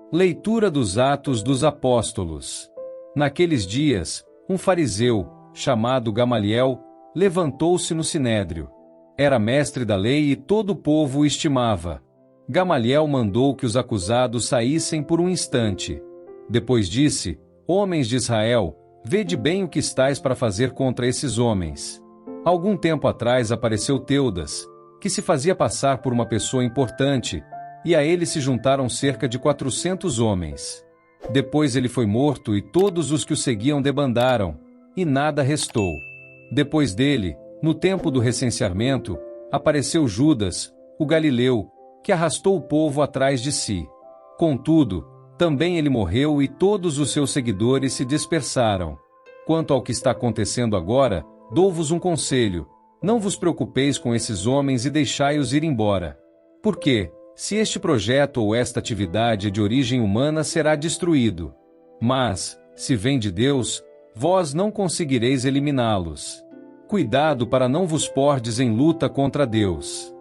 Leitura dos Atos dos Apóstolos. Naqueles dias, um fariseu, chamado Gamaliel, levantou-se no sinédrio. Era mestre da lei e todo o povo o estimava. Gamaliel mandou que os acusados saíssem por um instante. Depois disse: Homens de Israel, vede bem o que estáis para fazer contra esses homens. Algum tempo atrás apareceu Teudas, que se fazia passar por uma pessoa importante, e a ele se juntaram cerca de 400 homens. Depois ele foi morto e todos os que o seguiam debandaram, e nada restou. Depois dele, no tempo do recenseamento, apareceu Judas, o galileu, que arrastou o povo atrás de si. Contudo, também ele morreu e todos os seus seguidores se dispersaram. Quanto ao que está acontecendo agora, dou-vos um conselho: não vos preocupeis com esses homens e deixai-os ir embora. Porque, se este projeto ou esta atividade é de origem humana, será destruído. Mas, se vem de Deus, vós não conseguireis eliminá-los. Cuidado para não vos pordes em luta contra Deus.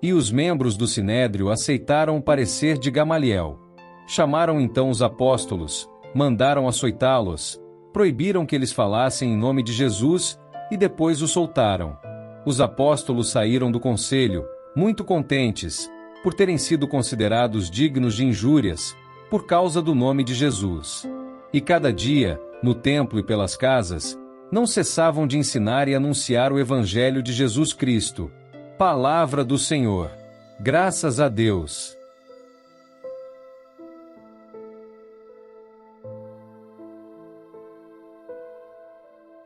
E os membros do Sinédrio aceitaram o parecer de Gamaliel. Chamaram então os apóstolos, mandaram açoitá-los, proibiram que eles falassem em nome de Jesus, e depois os soltaram. Os apóstolos saíram do conselho, muito contentes, por terem sido considerados dignos de injúrias, por causa do nome de Jesus. E cada dia, no templo e pelas casas, não cessavam de ensinar e anunciar o Evangelho de Jesus Cristo. Palavra do Senhor. Graças a Deus.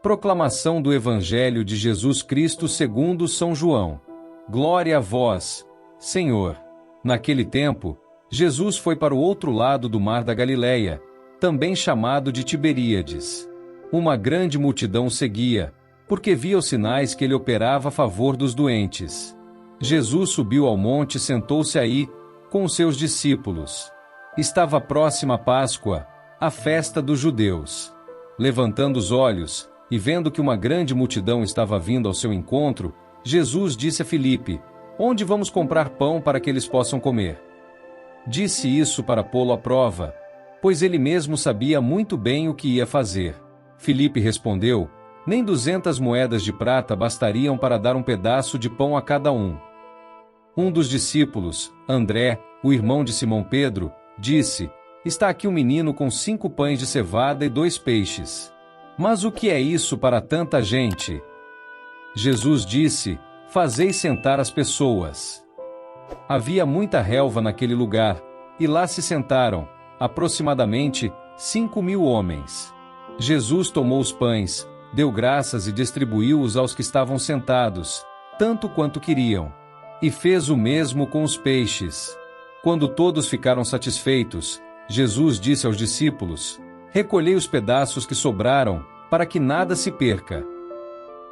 Proclamação do Evangelho de Jesus Cristo segundo São João. Glória a vós, Senhor. Naquele tempo, Jesus foi para o outro lado do mar da Galileia, também chamado de Tiberíades. Uma grande multidão seguia, porque via os sinais que ele operava a favor dos doentes. Jesus subiu ao monte e sentou-se aí, com os seus discípulos. Estava próxima a Páscoa, a festa dos judeus. Levantando os olhos, e vendo que uma grande multidão estava vindo ao seu encontro, Jesus disse a Filipe: Onde vamos comprar pão para que eles possam comer? Disse isso para pô-lo à prova, pois ele mesmo sabia muito bem o que ia fazer. Filipe respondeu: Nem 200 moedas de prata bastariam para dar um pedaço de pão a cada um. Um dos discípulos, André, o irmão de Simão Pedro, disse: Está aqui um menino com 5 pães de cevada e 2 peixes. Mas o que é isso para tanta gente? Jesus disse: Fazei sentar as pessoas. Havia muita relva naquele lugar, e lá se sentaram, aproximadamente, 5.000 homens. Jesus tomou os pães, deu graças e distribuiu-os aos que estavam sentados, tanto quanto queriam. E fez o mesmo com os peixes. Quando todos ficaram satisfeitos, Jesus disse aos discípulos: Recolhei os pedaços que sobraram, para que nada se perca.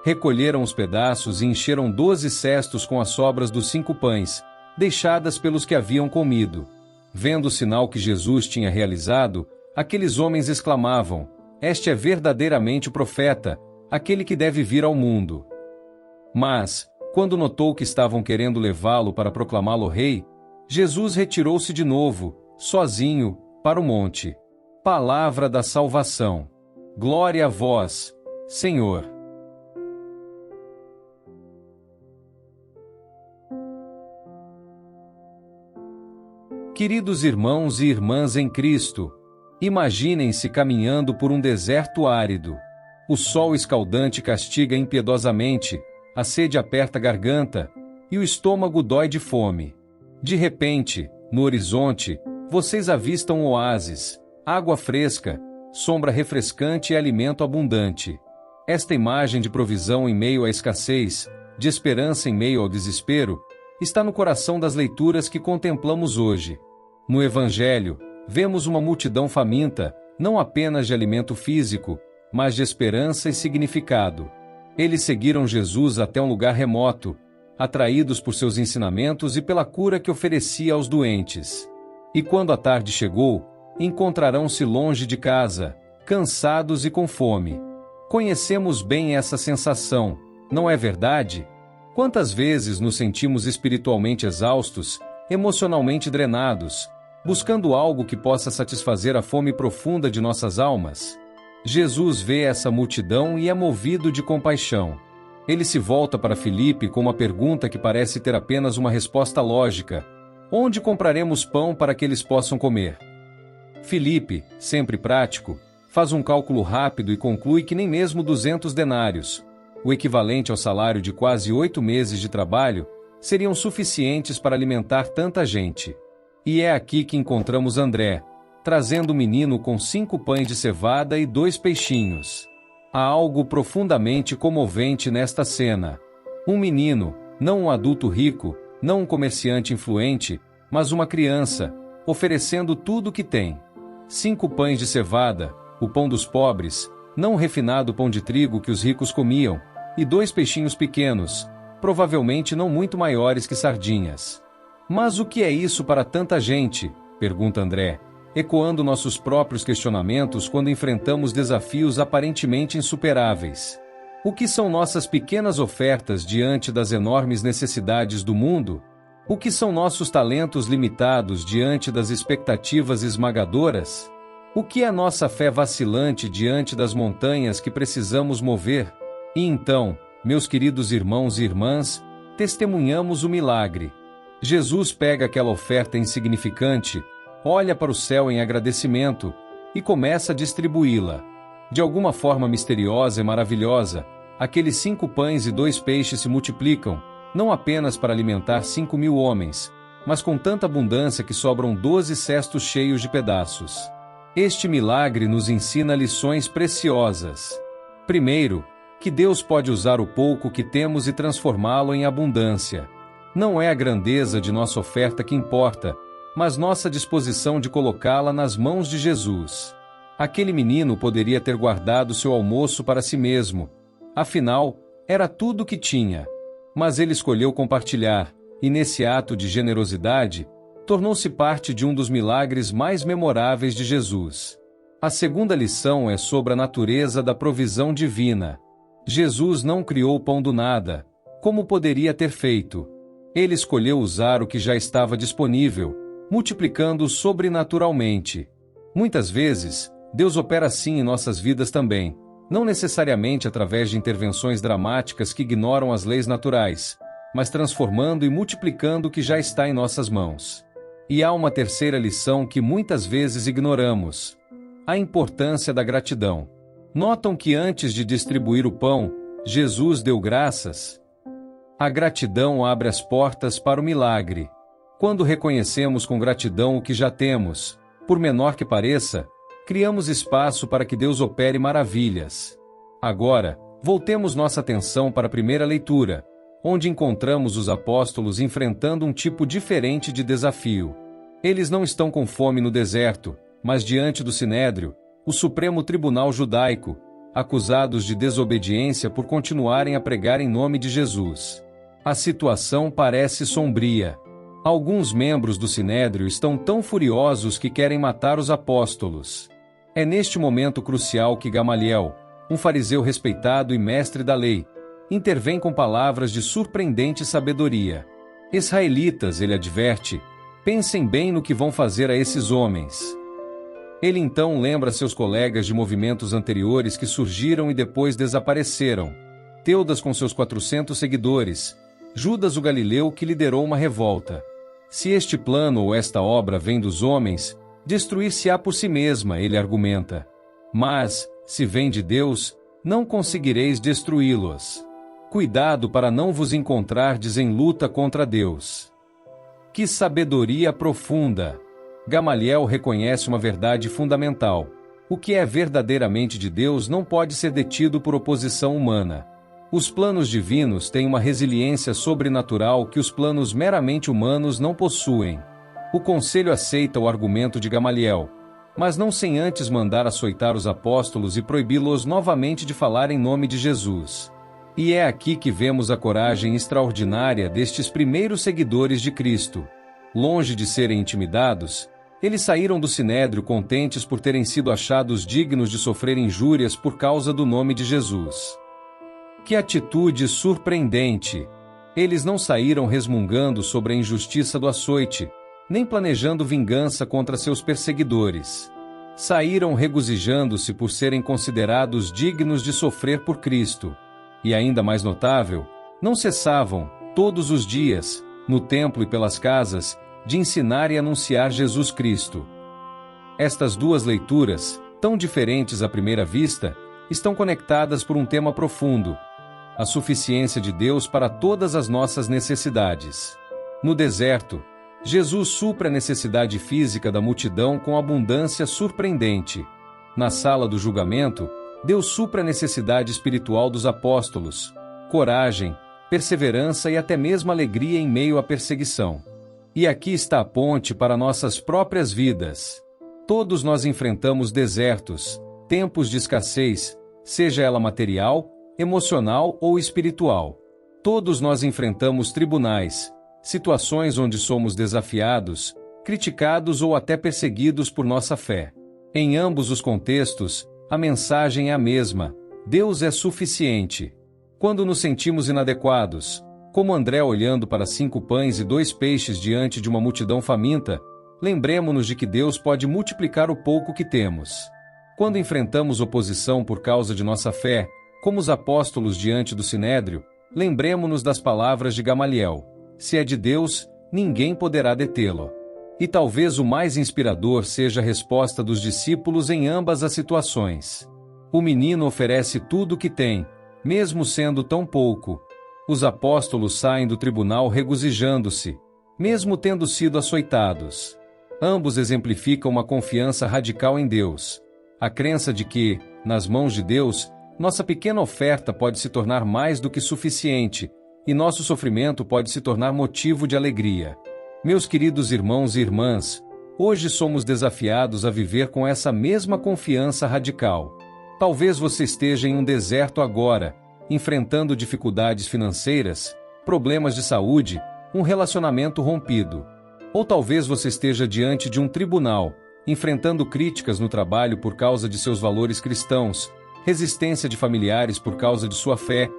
Recolheram os pedaços e encheram 12 cestos com as sobras dos 5 pães, deixadas pelos que haviam comido. Vendo o sinal que Jesus tinha realizado, aqueles homens exclamavam: Este é verdadeiramente o profeta, aquele que deve vir ao mundo. Mas, quando notou que estavam querendo levá-lo para proclamá-lo rei, Jesus retirou-se de novo, sozinho, para o monte. Palavra da salvação. Glória a vós, Senhor. Queridos irmãos e irmãs em Cristo, imaginem-se caminhando por um deserto árido. O sol escaldante castiga impiedosamente, a sede aperta a garganta, e o estômago dói de fome. De repente, no horizonte, vocês avistam um oásis, água fresca, sombra refrescante e alimento abundante. Esta imagem de provisão em meio à escassez, de esperança em meio ao desespero, está no coração das leituras que contemplamos hoje. No Evangelho, vemos uma multidão faminta, não apenas de alimento físico, mas de esperança e significado. Eles seguiram Jesus até um lugar remoto, atraídos por seus ensinamentos e pela cura que oferecia aos doentes. E quando a tarde chegou, encontrarão-se longe de casa, cansados e com fome. Conhecemos bem essa sensação, não é verdade? Quantas vezes nos sentimos espiritualmente exaustos, emocionalmente drenados, buscando algo que possa satisfazer a fome profunda de nossas almas? Jesus vê essa multidão e é movido de compaixão. Ele se volta para Filipe com uma pergunta que parece ter apenas uma resposta lógica: onde compraremos pão para que eles possam comer? Filipe, sempre prático, faz um cálculo rápido e conclui que nem mesmo 200 denários, o equivalente ao salário de quase 8 meses de trabalho, seriam suficientes para alimentar tanta gente. E é aqui que encontramos André, trazendo o menino com 5 pães de cevada e 2 peixinhos. Há algo profundamente comovente nesta cena. Um menino, não um adulto rico, não um comerciante influente, mas uma criança, oferecendo tudo o que tem. 5 pães de cevada, o pão dos pobres, não o refinado pão de trigo que os ricos comiam, e 2 peixinhos pequenos, provavelmente não muito maiores que sardinhas. Mas o que é isso para tanta gente? Pergunta André, ecoando nossos próprios questionamentos quando enfrentamos desafios aparentemente insuperáveis. O que são nossas pequenas ofertas diante das enormes necessidades do mundo? O que são nossos talentos limitados diante das expectativas esmagadoras? O que é nossa fé vacilante diante das montanhas que precisamos mover? E então, meus queridos irmãos e irmãs, testemunhamos o milagre. Jesus pega aquela oferta insignificante, olha para o céu em agradecimento e começa a distribuí-la. De alguma forma misteriosa e maravilhosa, aqueles 5 pães e 2 peixes se multiplicam, não apenas para alimentar 5.000 homens, mas com tanta abundância que sobram 12 cestos cheios de pedaços. Este milagre nos ensina lições preciosas. Primeiro, que Deus pode usar o pouco que temos e transformá-lo em abundância. Não é a grandeza de nossa oferta que importa, mas nossa disposição de colocá-la nas mãos de Jesus. Aquele menino poderia ter guardado seu almoço para si mesmo. Afinal, era tudo o que tinha. Mas ele escolheu compartilhar, e nesse ato de generosidade, tornou-se parte de um dos milagres mais memoráveis de Jesus. A segunda lição é sobre a natureza da provisão divina. Jesus não criou o pão do nada, como poderia ter feito. Ele escolheu usar o que já estava disponível, multiplicando sobrenaturalmente. Muitas vezes, Deus opera assim em nossas vidas também, não necessariamente através de intervenções dramáticas que ignoram as leis naturais, mas transformando e multiplicando o que já está em nossas mãos. E há uma terceira lição que muitas vezes ignoramos: a importância da gratidão. Notam que antes de distribuir o pão, Jesus deu graças? A gratidão abre as portas para o milagre. Quando reconhecemos com gratidão o que já temos, por menor que pareça, criamos espaço para que Deus opere maravilhas. Agora, voltemos nossa atenção para a primeira leitura, onde encontramos os apóstolos enfrentando um tipo diferente de desafio. Eles não estão com fome no deserto, mas diante do Sinédrio, o Supremo Tribunal Judaico, acusados de desobediência por continuarem a pregar em nome de Jesus. A situação parece sombria. Alguns membros do Sinédrio estão tão furiosos que querem matar os apóstolos. É neste momento crucial que Gamaliel, um fariseu respeitado e mestre da lei, intervém com palavras de surpreendente sabedoria. Israelitas, ele adverte, pensem bem no que vão fazer a esses homens. Ele então lembra seus colegas de movimentos anteriores que surgiram e depois desapareceram. Teudas com seus 400 seguidores, Judas o Galileu que liderou uma revolta. Se este plano ou esta obra vem dos homens, destruir-se-á por si mesma, ele argumenta. Mas, se vem de Deus, não conseguireis destruí-los. Cuidado para não vos encontrardes em luta contra Deus. Que sabedoria profunda! Gamaliel reconhece uma verdade fundamental. O que é verdadeiramente de Deus não pode ser detido por oposição humana. Os planos divinos têm uma resiliência sobrenatural que os planos meramente humanos não possuem. O conselho aceita o argumento de Gamaliel, mas não sem antes mandar açoitar os apóstolos e proibi-los novamente de falar em nome de Jesus. E é aqui que vemos a coragem extraordinária destes primeiros seguidores de Cristo. Longe de serem intimidados, eles saíram do Sinédrio contentes por terem sido achados dignos de sofrer injúrias por causa do nome de Jesus. Que atitude surpreendente! Eles não saíram resmungando sobre a injustiça do açoite, nem planejando vingança contra seus perseguidores. Saíram regozijando-se por serem considerados dignos de sofrer por Cristo. E ainda mais notável, não cessavam, todos os dias, no templo e pelas casas, de ensinar e anunciar Jesus Cristo. Estas duas leituras, tão diferentes à primeira vista, estão conectadas por um tema profundo: a suficiência de Deus para todas as nossas necessidades. No deserto, Jesus supre a necessidade física da multidão com abundância surpreendente. Na sala do julgamento, Deus supre a necessidade espiritual dos apóstolos: coragem, perseverança e até mesmo alegria em meio à perseguição. E aqui está a ponte para nossas próprias vidas. Todos nós enfrentamos desertos, tempos de escassez, seja ela material, emocional ou espiritual. Todos nós enfrentamos tribunais, situações onde somos desafiados, criticados ou até perseguidos por nossa fé. Em ambos os contextos, a mensagem é a mesma: Deus é suficiente. Quando nos sentimos inadequados, como André olhando para 5 pães e 2 peixes diante de uma multidão faminta, lembremo-nos de que Deus pode multiplicar o pouco que temos. Quando enfrentamos oposição por causa de nossa fé, como os apóstolos diante do Sinédrio, lembremo-nos das palavras de Gamaliel: se é de Deus, ninguém poderá detê-lo. E talvez o mais inspirador seja a resposta dos discípulos em ambas as situações. O menino oferece tudo o que tem, mesmo sendo tão pouco. Os apóstolos saem do tribunal regozijando-se, mesmo tendo sido açoitados. Ambos exemplificam uma confiança radical em Deus. A crença de que, nas mãos de Deus, nossa pequena oferta pode se tornar mais do que suficiente, e nosso sofrimento pode se tornar motivo de alegria. Meus queridos irmãos e irmãs, hoje somos desafiados a viver com essa mesma confiança radical. Talvez você esteja em um deserto agora, enfrentando dificuldades financeiras, problemas de saúde, um relacionamento rompido. Ou talvez você esteja diante de um tribunal, enfrentando críticas no trabalho por causa de seus valores cristãos, resistência de familiares por causa de sua fé,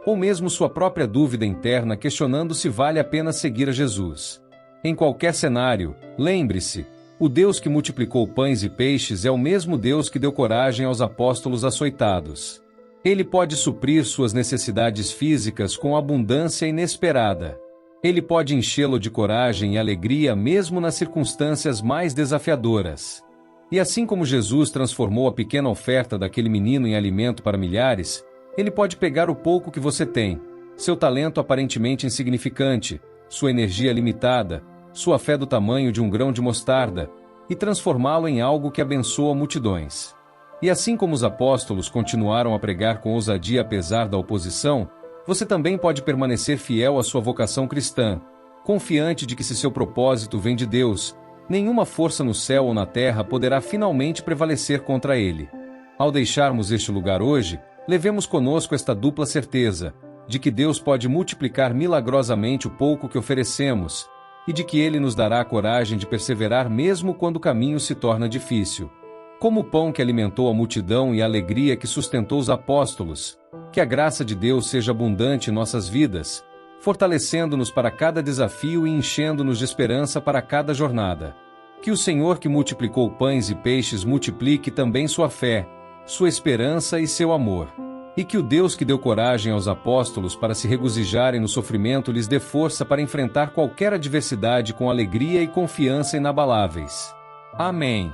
ou mesmo sua própria dúvida interna questionando se vale a pena seguir a Jesus. Em qualquer cenário, lembre-se, o Deus que multiplicou pães e peixes é o mesmo Deus que deu coragem aos apóstolos açoitados. Ele pode suprir suas necessidades físicas com abundância inesperada. Ele pode enchê-lo de coragem e alegria mesmo nas circunstâncias mais desafiadoras. E assim como Jesus transformou a pequena oferta daquele menino em alimento para milhares, Ele pode pegar o pouco que você tem, seu talento aparentemente insignificante, sua energia limitada, sua fé do tamanho de um grão de mostarda, e transformá-lo em algo que abençoa multidões. E assim como os apóstolos continuaram a pregar com ousadia apesar da oposição, você também pode permanecer fiel à sua vocação cristã, confiante de que se seu propósito vem de Deus, nenhuma força no céu ou na terra poderá finalmente prevalecer contra ele. Ao deixarmos este lugar hoje, levemos conosco esta dupla certeza, de que Deus pode multiplicar milagrosamente o pouco que oferecemos, e de que Ele nos dará a coragem de perseverar mesmo quando o caminho se torna difícil. Como o pão que alimentou a multidão e a alegria que sustentou os apóstolos, que a graça de Deus seja abundante em nossas vidas, fortalecendo-nos para cada desafio e enchendo-nos de esperança para cada jornada. Que o Senhor que multiplicou pães e peixes multiplique também sua fé, sua esperança e seu amor. E que o Deus que deu coragem aos apóstolos para se regozijarem no sofrimento lhes dê força para enfrentar qualquer adversidade com alegria e confiança inabaláveis. Amém.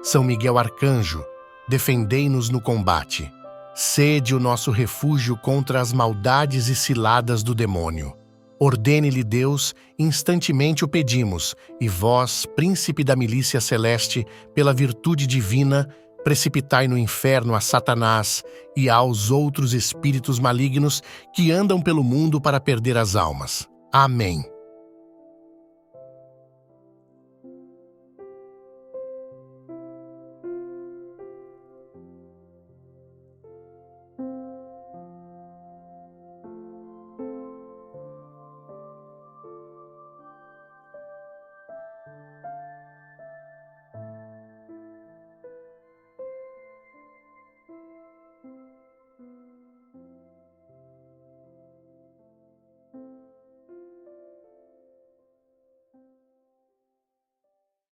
São Miguel Arcanjo, defendei-nos no combate. Sede o nosso refúgio contra as maldades e ciladas do demônio. Ordene-lhe Deus, instantemente o pedimos, e vós, príncipe da milícia celeste, pela virtude divina, precipitai no inferno a Satanás e aos outros espíritos malignos que andam pelo mundo para perder as almas. Amém.